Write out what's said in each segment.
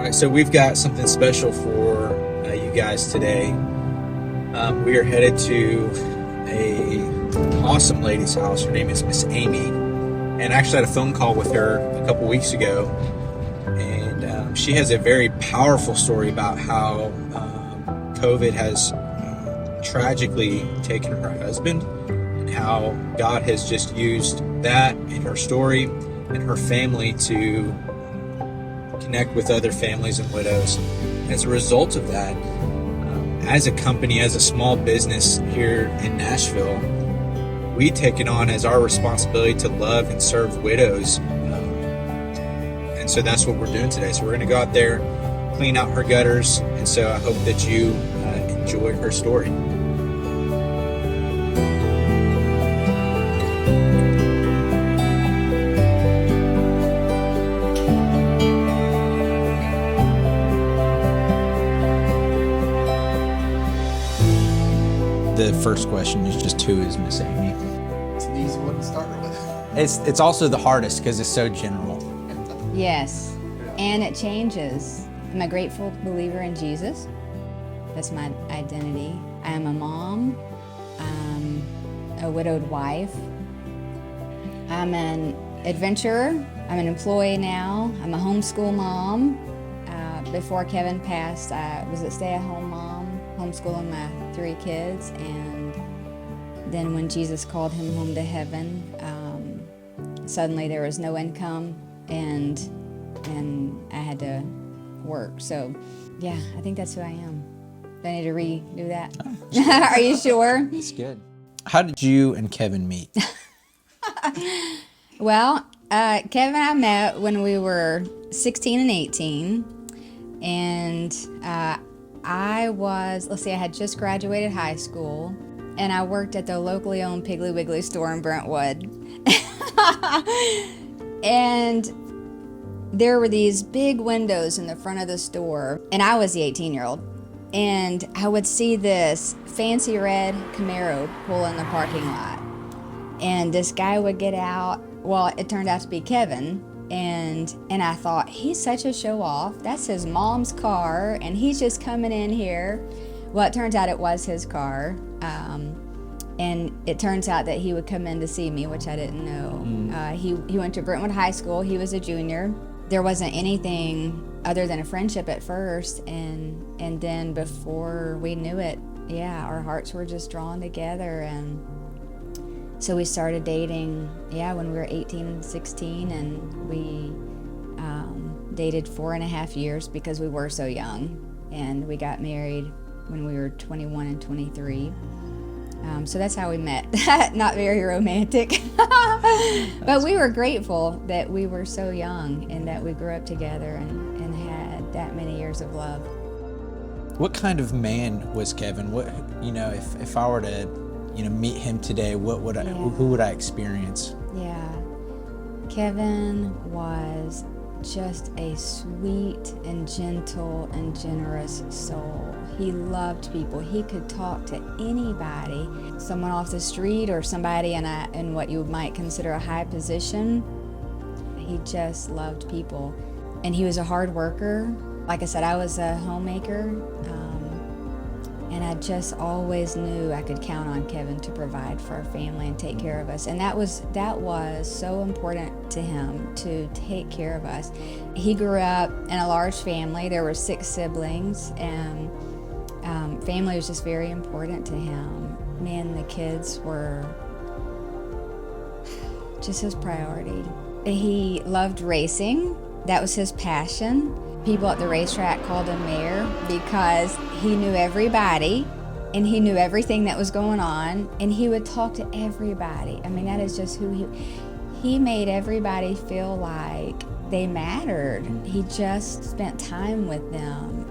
right, so we've got something special for you guys today. We are headed to a awesome lady's house. Her name is Miss Amy, and I actually had a phone call with her a couple weeks ago, and she has a very powerful story about how COVID has tragically taken her husband, and how God has just used that in her story and her family to connect with other families and widows. As a result of that, as a company, as a small business here in Nashville, we take it on as our responsibility to love and serve widows. And so that's what we're doing today. So we're going to go out there, clean out her gutters. And so I hope that you enjoy her story. The first question is just, who is Miss Amy? It's an easy one to start with. It's also the hardest because it's so general. Yes, and it changes. I'm a grateful believer in Jesus. That's my identity. I am a mom. I'm a widowed wife. I'm an adventurer. I'm an employee now. I'm a homeschool mom. Before Kevin passed, I was a stay-at-home mom, homeschooling my 3 kids, and then when Jesus called him home to heaven, suddenly there was no income, and I had to work. So, yeah, I think that's who I am. Do I need to redo that? Oh, Are you sure? It's good. How did you and Kevin meet? Well, Kevin and I met when we were 16 and 18, and I had just graduated high school, and I worked at the locally owned Piggly Wiggly store in Brentwood. And there were these big windows in the front of the store, and I was the 18-year-old, and I would see this fancy red Camaro pull in the parking lot, and this guy would get out. Well, it turned out to be Kevin. And I thought, he's such a show off. That's his mom's car, and he's just coming in here. Well, it turns out it was his car. And it turns out that he would come in to see me, which I didn't know. He went to Brentwood High School. He was a junior. There wasn't anything other than a friendship at first. And then before we knew it, yeah, our hearts were just drawn together. And so we started dating, when we were 18 and 16, and we dated 4.5 years because we were so young, and we got married when we were 21 and 23. So that's how we met. Not very romantic, but we were grateful that we were so young and that we grew up together and had that many years of love. What kind of man was Kevin? What, if I were to meet him today, who would I experience? Yeah, Kevin was just a sweet and gentle and generous soul. He loved people. He could talk to anybody, someone off the street or somebody in what you might consider a high position. He just loved people, and he was a hard worker. Like I said, I was a homemaker. And I just always knew I could count on Kevin to provide for our family and take care of us. And that was so important to him, to take care of us. He grew up in a large family. There were 6 siblings, and family was just very important to him. Me and the kids were just his priority. He loved racing. That was his passion. People at the racetrack called him Mayor because he knew everybody and he knew everything that was going on, and he would talk to everybody. I mean, that is just who he made everybody feel like they mattered. He just spent time with them.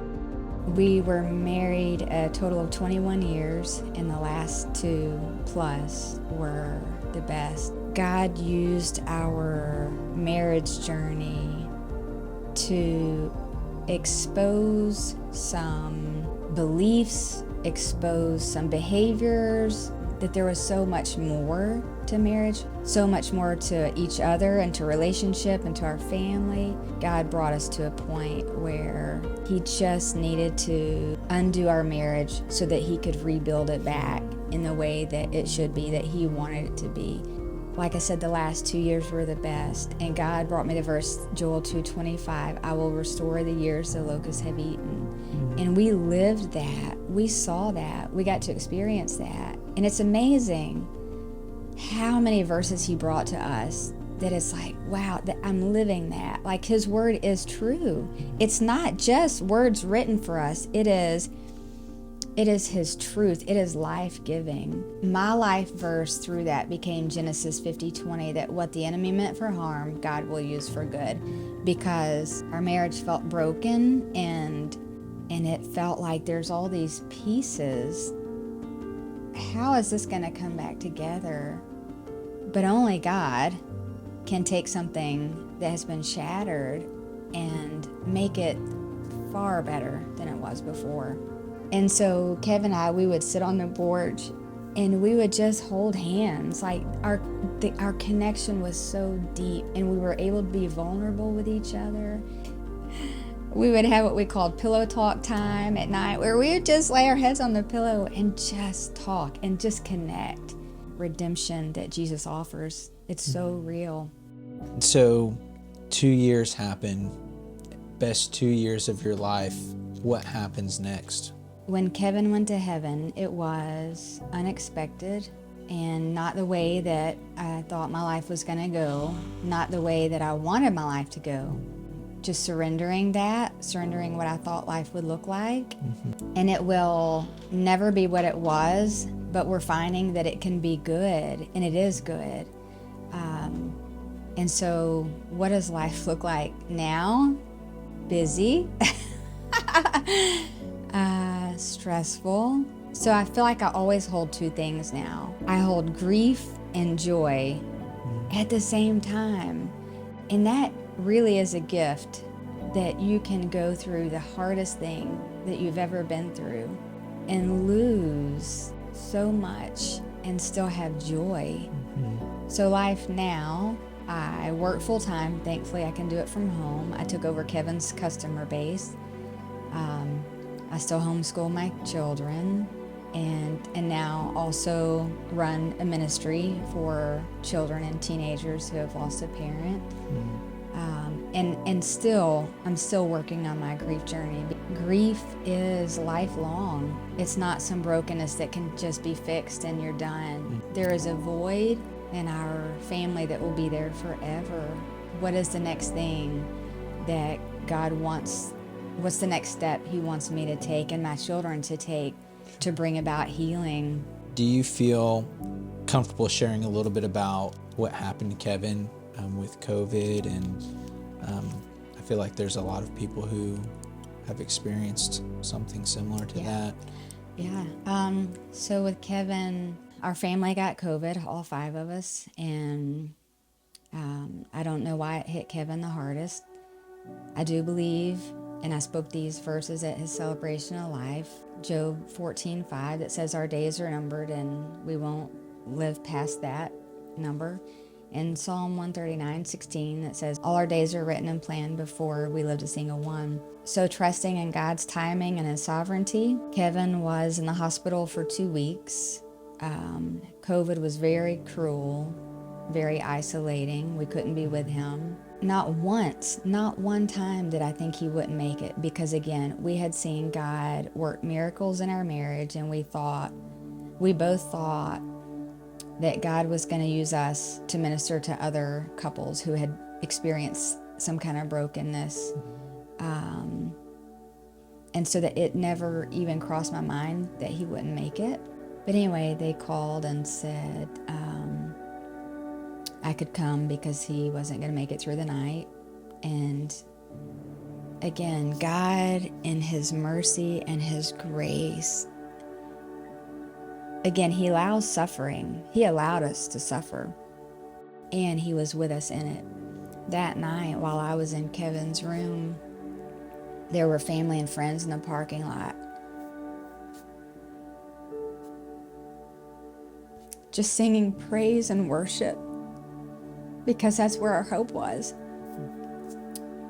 We were married a total of 21 years, and the last 2 plus were the best. God used our marriage journey to expose some beliefs, expose some behaviors that there was so much more to marriage, so much more to each other and to relationship and to our family. God brought us to a point where he just needed to undo our marriage so that he could rebuild it back in the way that it should be, that he wanted it to be. Like I said, the last 2 years were the best, and God brought me to verse Joel 2:25, I will restore the years the locusts have eaten. And we lived that. We saw that. We got to experience that. And it's amazing how many verses he brought to us that it's like, wow, that I'm living that. Like his word is true. It's not just words written for us. It is his truth. It is life-giving. My life verse through that became Genesis 50:20, that what the enemy meant for harm, God will use for good. Because our marriage felt broken and it felt like there's all these pieces. How is this going to come back together? But only God can take something that has been shattered and make it far better than it was before. And so Kevin and I, we would sit on the porch and we would just hold hands. Like our connection was so deep, and we were able to be vulnerable with each other. We would have what we called pillow talk time at night, where we would just lay our heads on the pillow and just talk and just connect. Redemption that Jesus offers, it's so real. So 2 years happen, best 2 years of your life. What happens next? When Kevin went to heaven, it was unexpected and not the way that I thought my life was going to go, not the way that I wanted my life to go. Just surrendering what I thought life would look like. And it will never be what it was, but we're finding that it can be good, and it is good. And so what does life look like now? Busy. Stressful. So I feel like I always hold two things now. I hold grief and joy at the same time. And that really is a gift, that you can go through the hardest thing that you've ever been through and lose so much and still have joy. So life now, I work full time. Thankfully, I can do it from home. I took over Kevin's customer base. I still homeschool my children, and now also run a ministry for children and teenagers who have lost a parent. And still, I'm still working on my grief journey. Grief is lifelong. It's not some brokenness that can just be fixed and you're done. There is a void in our family that will be there forever. What is the next thing that God wants? What's the next step he wants me to take and my children to take to bring about healing? Do you feel comfortable sharing a little bit about what happened to Kevin with COVID? And I feel like there's a lot of people who have experienced something similar to that. Yeah. So with Kevin, our family got COVID, all 5 of us, and I don't know why it hit Kevin the hardest. I do believe, and I spoke these verses at his celebration of life, Job 14:5, that says our days are numbered and we won't live past that number. And Psalm 139:16, that says all our days are written and planned before we lived a single one. So trusting in God's timing and his sovereignty. Kevin was in the hospital for 2 weeks. COVID was very cruel, very isolating. We couldn't be with him. Not one time did I think he wouldn't make it, because again, we had seen God work miracles in our marriage, and we both thought that God was going to use us to minister to other couples who had experienced some kind of brokenness. And so that it never even crossed my mind that he wouldn't make it. But anyway, they called and said I could come because he wasn't going to make it through the night. And again, God in his mercy and his grace, again, he allows suffering. He allowed us to suffer, and he was with us in it. That night, while I was in Kevin's room, there were family and friends in the parking lot. just singing praise and worship, because that's where our hope was.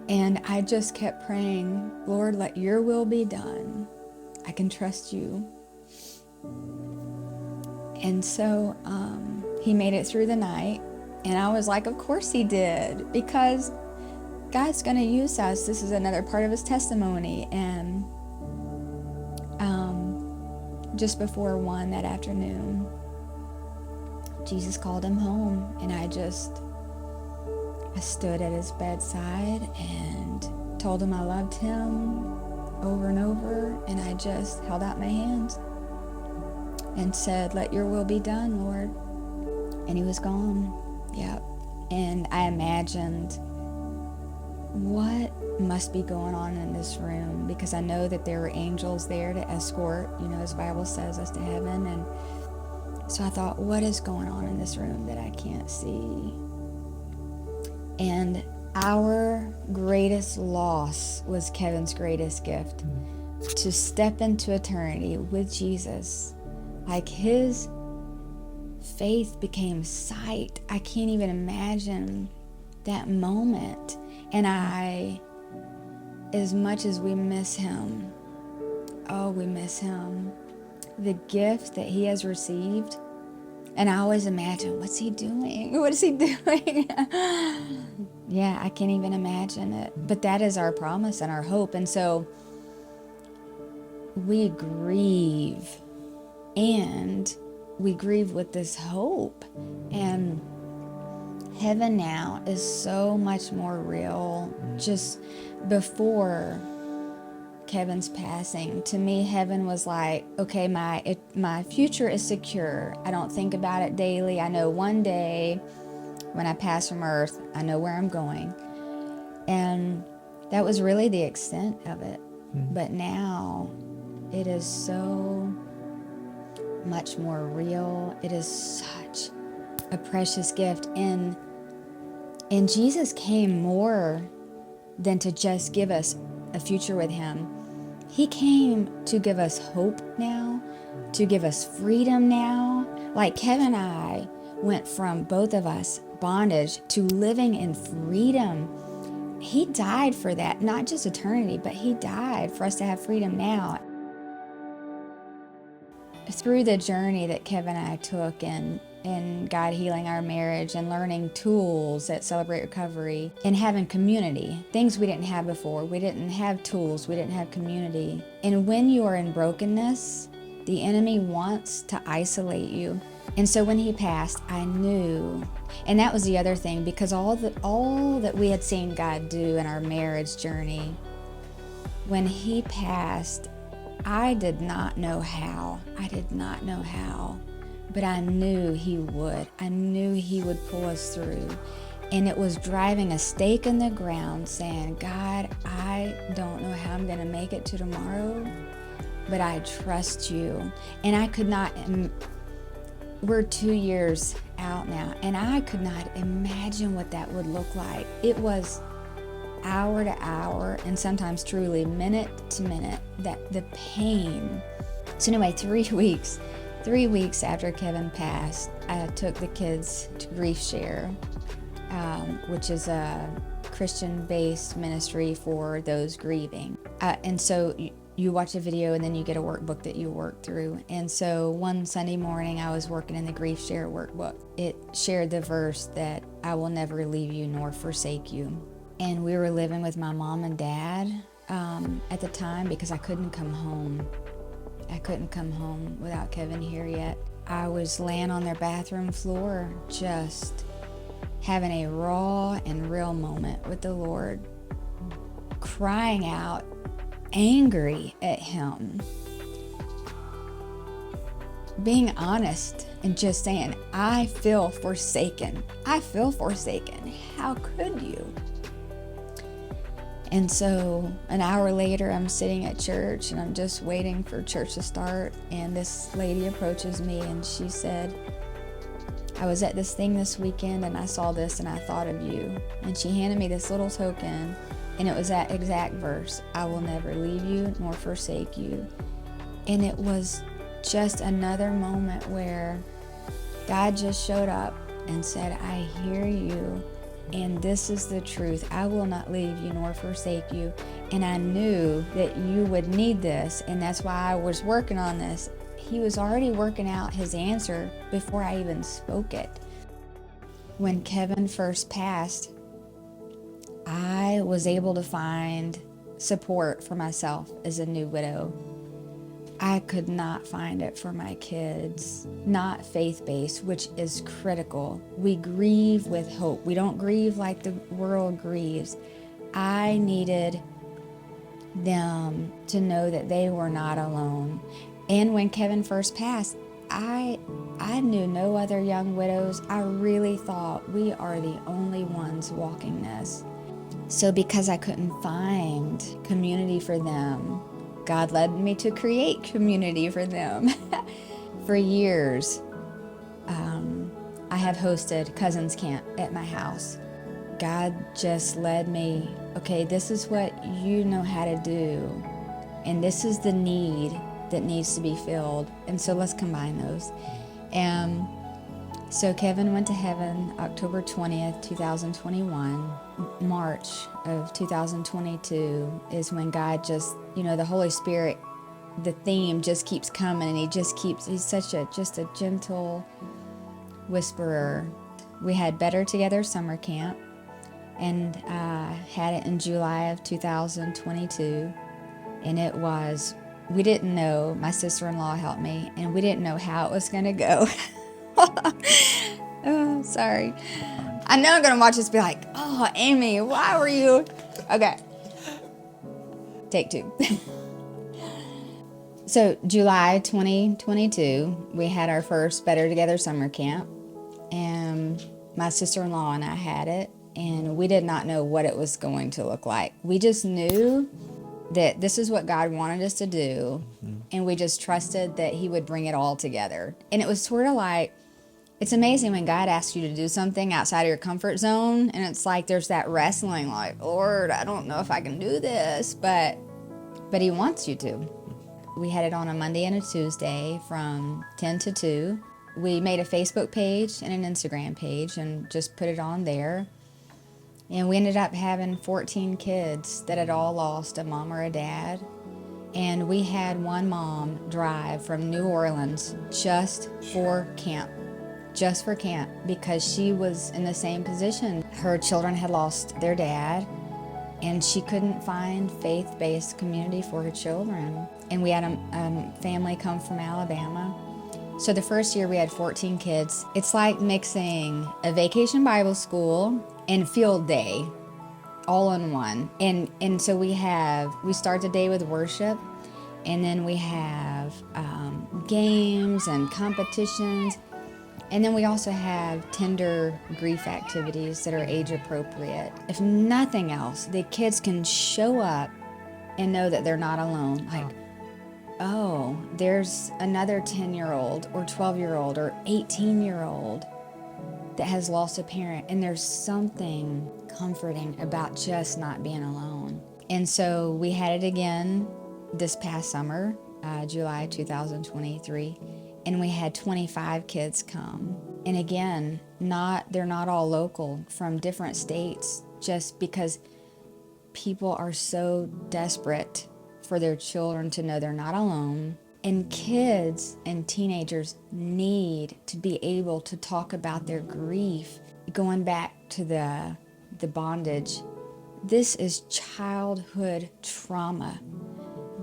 And I just kept praying, Lord, let your will be done. I can trust you. And so he made it through the night. And I was like, of course he did, because God's going to use us. This is another part of his testimony. And just before 1 that afternoon, Jesus called him home. And I stood at his bedside and told him I loved him over and over. And I just held out my hands and said, let your will be done, Lord. And he was gone. Yep. And I imagined what must be going on in this room, because I know that there were angels there to escort, as the Bible says, us to heaven. And so I thought, what is going on in this room that I can't see? And our greatest loss was Kevin's greatest gift, to step into eternity with Jesus. Like, his faith became sight. I can't even imagine that moment. And as much as we miss him, we miss him. The gift that he has received, and I always imagine, what's he doing? What is he doing? Yeah, I can't even imagine it. But that is our promise and our hope. And so we grieve, and we grieve with this hope. And heaven now is so much more real. Just before Kevin's passing, to me, heaven was like, okay, my future is secure. I don't think about it daily. I know one day when I pass from earth, I know where I'm going. And that was really the extent of it. But now it is so much more real. It is such a precious gift. And Jesus came more than to just give us a future with him. He came to give us hope now, to give us freedom now. Like, Kevin and I went from, both of us, bondage to living in freedom. He died for that, not just eternity, but he died for us to have freedom now. Through the journey that Kevin and I took in God healing our marriage and learning tools that Celebrate Recovery and having community, things we didn't have before. We didn't have tools, we didn't have community. And when you are in brokenness, the enemy wants to isolate you. And so when he passed, I knew, and that was the other thing, because all that we had seen God do in our marriage journey, when he passed, I did not know how. But I knew he would. I knew he would pull us through. And it was driving a stake in the ground saying, God, I don't know how I'm going to make it to tomorrow, but I trust you. And I could not, we're 2 years out now, and I could not imagine what that would look like. It was hour to hour, and sometimes truly minute to minute, that the pain. So anyway, 3 weeks after Kevin passed, I took the kids to Grief Share, which is a Christian-based ministry for those grieving. And so you watch a video and then you get a workbook that you work through. And so one Sunday morning, I was working in the Grief Share workbook. It shared the verse that I will never leave you nor forsake you. And we were living with my mom and dad at the time, because I couldn't come home. I couldn't come home without Kevin here yet. I was laying on their bathroom floor, just having a raw and real moment with the Lord, crying out, angry at him, being honest and just saying, I feel forsaken. I feel forsaken. How could you? And so an hour later, I'm sitting at church and I'm just waiting for church to start. And this lady approaches me and she said, I was at this thing this weekend and I saw this and I thought of you. And she handed me this little token, and it was that exact verse, I will never leave you nor forsake you. And it was just another moment where God just showed up and said, I hear you, and this is the truth. I will not leave you nor forsake you. And I knew that you would need this, and that's why I was working on this. He was already working out his answer before I even spoke it. When Kevin first passed, I was able to find support for myself as a new widow. I could not find it for my kids, not faith-based, which is critical. We grieve with hope. We don't grieve like the world grieves. I needed them to know that they were not alone. And when Kevin first passed, I knew no other young widows. I really thought we are the only ones walking this. So because I couldn't find community for them, God led me to create community for them. For years, I have hosted cousins camp at my house. God just led me, okay, this is what you know how to do, and this is the need that needs to be filled, and so let's combine those. And so Kevin went to heaven October 20th, 2021. March of 2022 is when God just, the Holy Spirit, the theme just keeps coming, and he's such just a gentle whisperer. We had Better Together summer camp, and had it in July of 2022, and we didn't know, my sister-in-law helped me, and we didn't know how it was going to go. Oh, sorry. I know I'm going to watch this and be like, oh, Amy, why were you? Okay. Take two. So July 2022, we had our first Better Together summer camp, and my sister-in-law and I had it, and we did not know what it was going to look like. We just knew that this is what God wanted us to do, and we just trusted that he would bring it all together. And it was sort of like, it's amazing when God asks you to do something outside of your comfort zone, and it's like there's that wrestling, like, Lord, I don't know if I can do this, but he wants you to. We had it on a Monday and a Tuesday from 10 to 2. We made a Facebook page and an Instagram page and just put it on there. And we ended up having 14 kids that had all lost a mom or a dad. And we had one mom drive from New Orleans just for camp, because she was in the same position. Her children had lost their dad, and she couldn't find faith-based community for her children. And we had a family come from Alabama. So the first year we had 14 kids. It's like mixing a vacation Bible school and field day all in one. And so we start the day with worship, and then we have games and competitions. And then we also have tender grief activities that are age appropriate. If nothing else, the kids can show up and know that they're not alone. Like, oh, there's another 10-year-old or 12-year-old or 18-year-old that has lost a parent, and there's something comforting about just not being alone. And so we had it again this past summer, July 2023, and we had 25 kids come. And again, they're not all local, from different states, just because people are so desperate for their children to know they're not alone. And kids and teenagers need to be able to talk about their grief. Going back to the bondage, this is childhood trauma.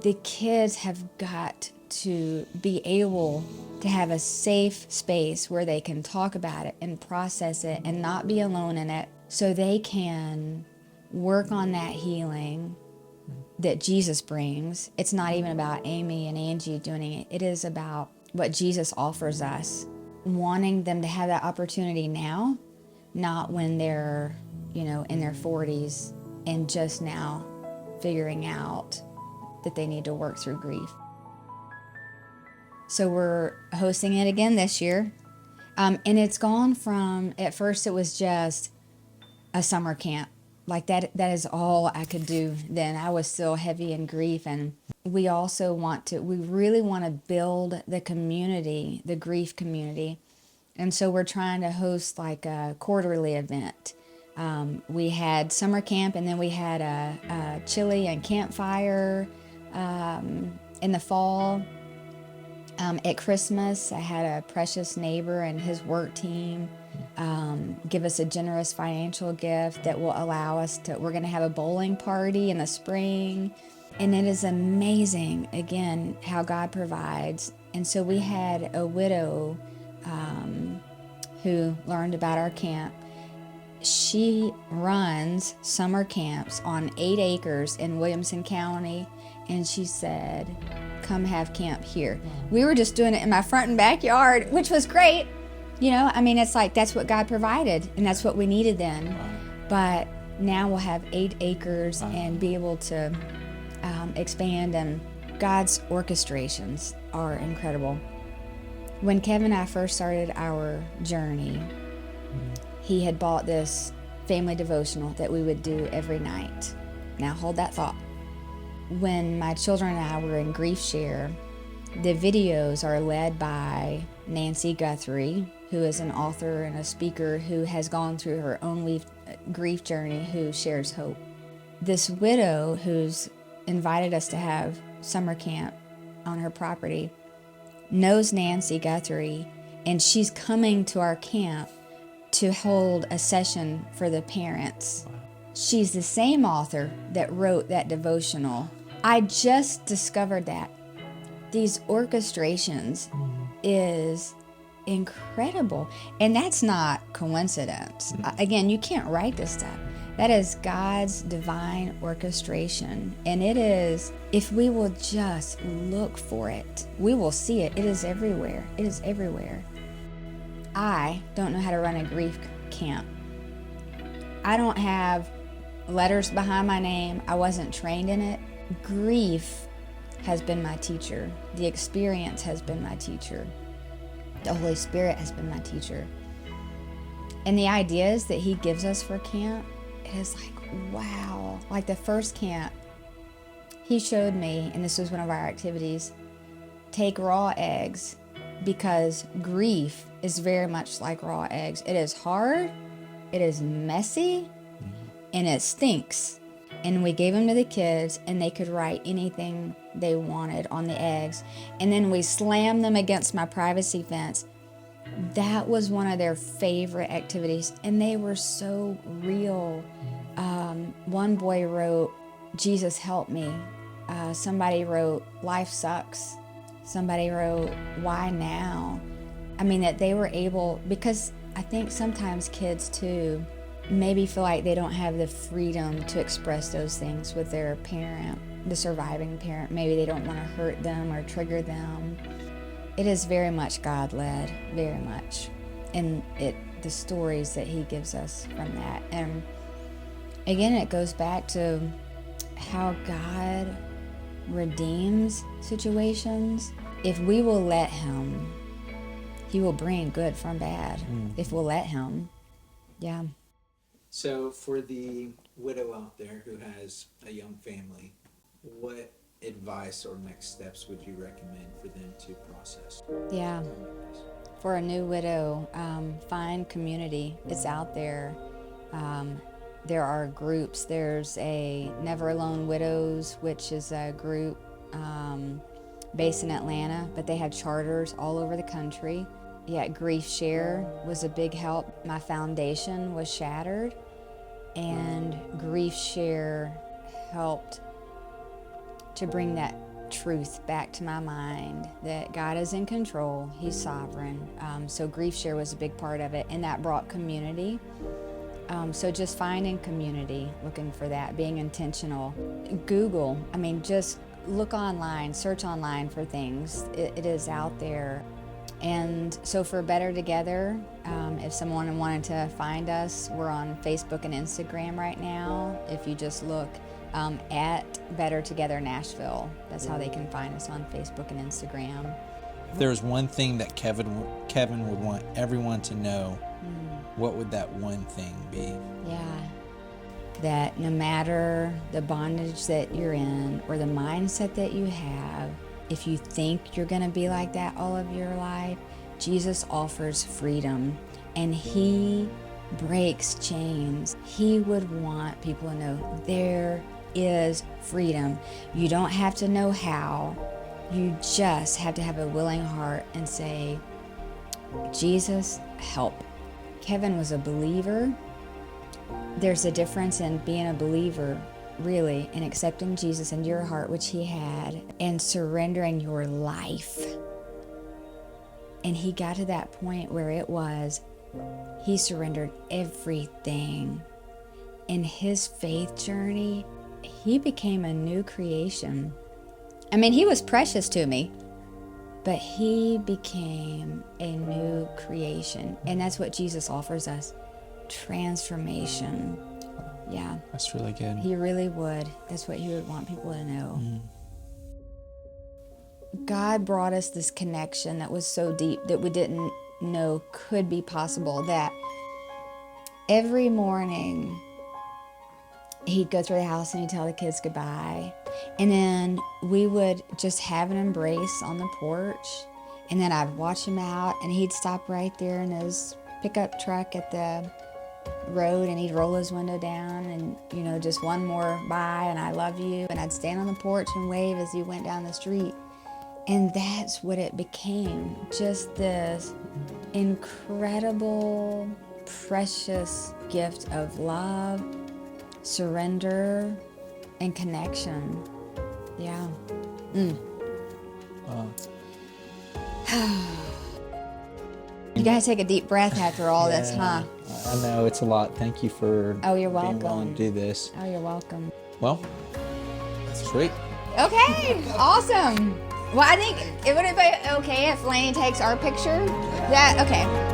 The kids have got to be able to have a safe space where they can talk about it and process it and not be alone in it, so they can work on that healing that Jesus brings. It's not even about Amy and Angie doing it. It is about what Jesus offers us, wanting them to have that opportunity now, not when they're, in their 40s and just now figuring out that they need to work through grief. So we're hosting it again this year. And it's gone from, at first it was just a summer camp. Like that is all I could do then. I was still heavy in grief, and we really want to build the community, the grief community, And so we're trying to host like a quarterly event. We had summer camp, and then we had a chili and campfire in the fall. At Christmas, I had a precious neighbor and his work team give us a generous financial gift that will allow us to, we're going to have a bowling party in the spring. And it is amazing, again, how God provides. And so we had a widow who learned about our camp. She runs summer camps on 8 acres in Williamson County, and she said, come have camp here. We were just doing it in my front and backyard, which was great. You know, I mean, it's like that's what God provided, and that's what we needed then. But now we'll have 8 acres and be able to expand, and God's orchestrations are incredible. When Kevin and I first started our journey, he had bought this family devotional that we would do every night. Now hold that thought. When my children and I were in Grief Share, the videos are led by Nancy Guthrie, who is an author and a speaker who has gone through her own grief journey, who shares hope. This widow who's invited us to have summer camp on her property knows Nancy Guthrie, and she's coming to our camp to hold a session for the parents. She's the same author that wrote that devotional. I just discovered that. These orchestrations is incredible. And that's not coincidence. Again, you can't write this stuff. That is God's divine orchestration. And it is, if we will just look for it, we will see it. It is everywhere. It is everywhere. I don't know how to run a grief camp. I don't have letters behind my name. I wasn't trained in it. Grief has been my teacher. The experience has been my teacher. The Holy Spirit has been my teacher. And the ideas that He gives us for camp, it is like, wow. Like the first camp, He showed me, and this was one of our activities, take raw eggs, because grief is very much like raw eggs. It is hard, it is messy, and it stinks. And we gave them to the kids, and they could write anything they wanted on the eggs. And then we slammed them against my privacy fence. That was one of their favorite activities, and they were so real. One boy wrote, Jesus help me. Somebody wrote, life sucks. Somebody wrote, why now? I mean, that they were able, because I think sometimes kids too maybe feel like they don't have the freedom to express those things with their parent, the surviving parent. Maybe they don't want to hurt them or trigger them. It is very much God-led, very much. And the stories that He gives us from that. And again, it goes back to how God redeems situations. If we will let Him, He will bring good from bad. If we'll let Him. Yeah. So for the widow out there who has a young family, what advice or next steps would you recommend for them to process? Yeah. For a new widow, find community. It's out there. There are groups. There's a Never Alone Widows, which is a group based in Atlanta, but they have charters all over the country. Yeah, Grief Share was a big help. My foundation was shattered, and Grief Share helped to bring that truth back to my mind, that God is in control, He's sovereign. So Grief Share was a big part of it, and that brought community. So just finding community, looking for that, being intentional. Google, I mean, just look online, search online for things. It is out there. And so for Better Together, if someone wanted to find us, we're on Facebook and Instagram right now. If you just look at Better Together Nashville, that's how they can find us on Facebook and Instagram. If there's one thing that Kevin would want everyone to know, what would that one thing be? Yeah. That no matter the bondage that you're in or the mindset that you have, if you think you're going to be like that all of your life, Jesus offers freedom, and he breaks chains. He would want people to know there is freedom. You don't have to know how. You just have to have a willing heart and say, Jesus, help. Kevin was a believer. There's a difference in being a believer, really, and accepting Jesus into your heart, which he had, and surrendering your life. And he got to that point where he surrendered everything. In his faith journey, he became a new creation. I mean, he was precious to me, but he became a new creation. And that's what Jesus offers us, transformation. Yeah. That's really good. He really would. That's what he would want people to know. God brought us this connection that was so deep that we didn't know could be possible, that every morning he'd go through the house and he'd tell the kids goodbye. And then we would just have an embrace on the porch. And then I'd watch him out, and he'd stop right there in his pickup truck at the road, and he'd roll his window down and, just one more bye and I love you. And I'd stand on the porch and wave as he went down the street. And that's what it became, just this incredible, precious gift of love, surrender, and connection. Yeah. You gotta take a deep breath after all this, huh? I know, it's a lot. Thank you for you're being welcome. willing to do this. Oh, you're welcome. Well, sweet. Okay, awesome. Well, I think it would be okay if Laney takes our picture. Okay.